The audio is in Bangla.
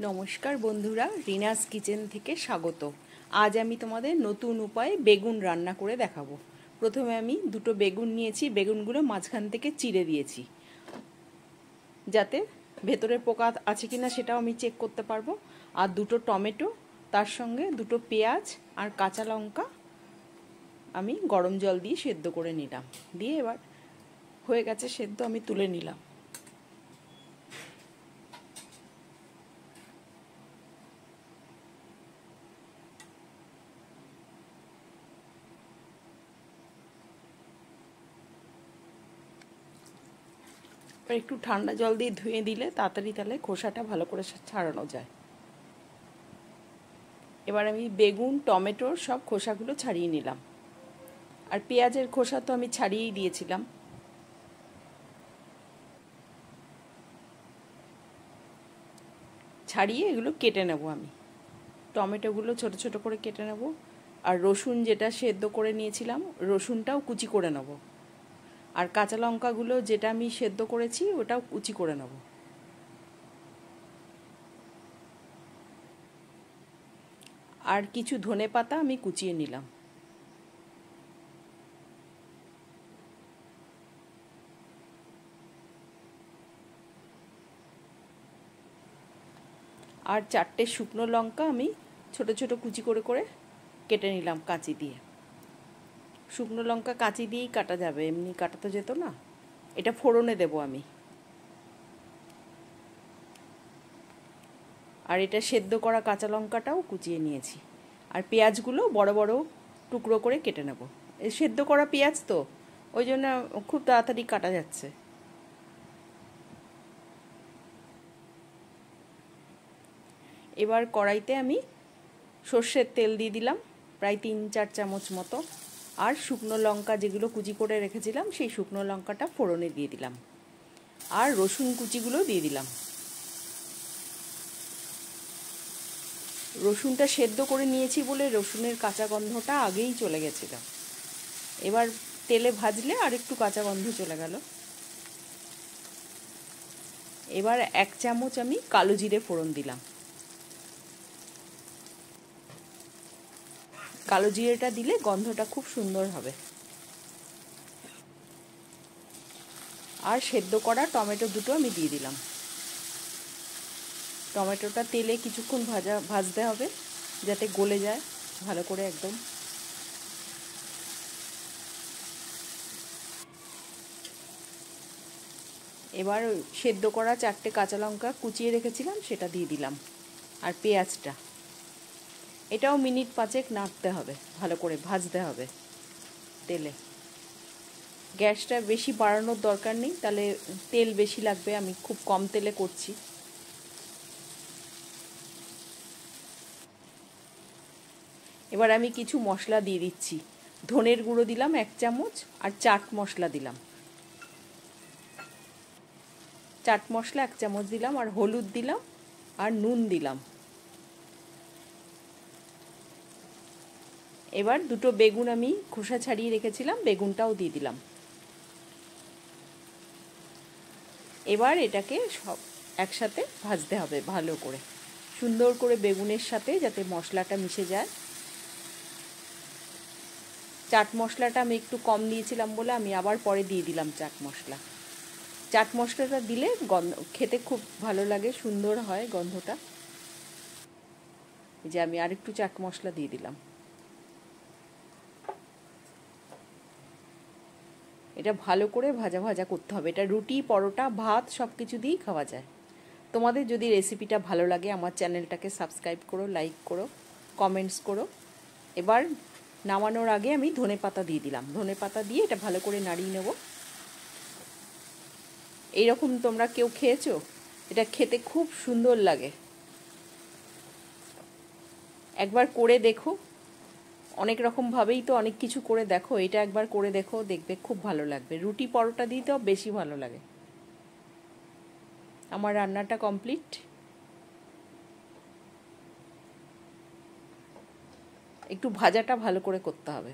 নমস্কার বন্ধুরা, রিনাস কিচেন থেকে স্বাগত। আজ আমি তোমাদের নতুন উপায়ে বেগুন রান্না করে দেখাবো। প্রথমে আমি দুটো বেগুন নিয়েছি, বেগুনগুলো মাঝখান থেকে চিড়ে দিয়েছি যাতে ভেতরে পোকা আছে কিনা সেটাও আমি চেক করতে পারবো। আর দুটো টমেটো, তার সঙ্গে দুটো পেঁয়াজ আর কাঁচা লঙ্কা আমি গরম জল দিয়ে সেদ্ধ করে নিলাম। দিয়ে এবার হয়ে গেছে সেদ্ধ, আমি তুলে নিলাম। একটু ঠান্ডা জল দিয়ে ধুয়ে দিলে তাড়াতাড়ি তাহলে খোসাটা ভালো করে ছাড়ানো যায়। এবার আমি বেগুন, টমেটোর সব খোসাগুলো ছাড়িয়ে নিলাম। আর পেঁয়াজের খোসা তো আমি ছাড়িয়েই দিয়েছিলাম। ছাড়িয়ে এগুলো কেটে নেব আমি। টমেটোগুলো ছোট ছোট করে কেটে নেব। আর রসুন যেটা সেদ্ধ করে নিয়েছিলাম, রসুনটাও কুচি করে নেব। আর কাঁচা লঙ্কাগুলো যেটা আমি সেদ্ধ করেছি ওটাও কুচি করে নেব। আর কিছু ধনেপাতা আমি কুচিয়ে নিলাম। আর 4টে শুকনো লঙ্কা আমি ছোট ছোট কুচি করে করে কেটে নিলাম কাঁচি দিয়ে। শুকনো লঙ্কা কাঁচি দিয়েই কাটা যাবে, এমনি কাটা তো যেত না। এটা ফোড়নে দেব আমি। আর এটা সেদ্ধ করা কাঁচা লঙ্কাটাও কুচিয়ে নিয়েছি। আর পেঁয়াজগুলো বড় বড় টুকরো করে কেটে নেব। এই সেদ্ধ করা পেঁয়াজ তো, ওই জন্য খুব তাড়াতাড়ি কাটা যাচ্ছে। এবার কড়াইতে আমি সর্ষের তেল দিয়ে দিলাম, প্রায় 3-4 চামচ মতো। আর শুকনো লঙ্কা যেগুলো কুচি করে রেখেছিলাম সেই শুকনো লঙ্কাটা ফোড়নে দিয়ে দিলাম। আর রসুন কুচিগুলো দিয়ে দিলাম। রসুনটা সেদ্ধ করে নিয়েছি বলে রসুনের কাঁচা গন্ধটা আগেই চলে গেছিল। এবার তেলে ভাজলে আর একটু কাঁচা গন্ধ চলে গেল। এবার 1 চামচ আমি কালো জিরে ফোড়ন দিলাম। কালো জিরেটা দিলে গন্ধটা খুব সুন্দর হবে। আর সেদ্ধ করা টমেটো দুটো আমি দিয়ে দিলাম। টমেটোটা তেলে কিছুক্ষণ ভাজতে হবে যাতে গলে যায় ভালো করে একদম। এবার সেদ্ধ করা 4টে কাঁচা লঙ্কা কুচিয়ে রেখেছিলাম সেটা দিয়ে দিলাম। আর পেঁয়াজটা, এটাও মিনিট 5 নাড়তে হবে, ভালো করে ভাজতে হবে তেলে। গ্যাসটা বেশি বাড়ানোর দরকার নেই, তাহলে তেল বেশি লাগবে। আমি খুব কম তেলে করছি। এবার আমি কিছু মশলা দিয়ে দিচ্ছি। ধনের গুঁড়ো দিলাম 1 চামচ, আর চাট মশলা দিলাম। চাট মশলা 1 চামচ দিলাম, আর হলুদ দিলাম, আর নুন দিলাম। এবার দুটো বেগুন আমি খোসা ছাড়িয়ে রেখেছিলাম, বেগুনটাও দিয়ে দিলাম। এবার এটাকে সব একসাথে ভাজতে হবে ভালো করে, সুন্দর করে বেগুনের সাথে যাতে মশলাটা মিশে যায়। চাট মশলাটা আমি একটু কম দিয়েছিলাম বলে আমি আবার পরে দিয়ে দিলাম চাট মশলা। চাট মশলাটা দিলে খেতে খুব ভালো লাগে, সুন্দর হয় গন্ধটা। এই যে আমি আরেকটু চাট মশলা দিয়ে দিলাম। এটা ভালো করে ভাজা ভাজা করতে হবে। এটা রুটি, পরোটা, ভাত সব কিছু দিয়েই খাওয়া যায়। তোমাদের যদি রেসিপিটা ভালো লাগে আমার চ্যানেলটাকে সাবস্ক্রাইব করো, লাইক করো, কমেন্টস করো। এবার নামানোর আগে আমি ধনেপাতা দিয়ে দিলাম। ধনেপাতা দিয়ে এটা ভালো করে নাড়িয়ে নেব। এইরকম তোমরা কেউ খেয়েছো? এটা খেতে খুব সুন্দর লাগে। একবার করে দেখো। অনেক রকমভাবেই তো অনেক কিছু করে দেখো, এটা একবার করে দেখো, দেখবে খুব ভালো লাগবে। রুটি পরোটা দিয়ে তো বেশি ভালো লাগে। আমার রান্নাটা কমপ্লিট। একটু ভাজাটা ভালো করে করতে হবে।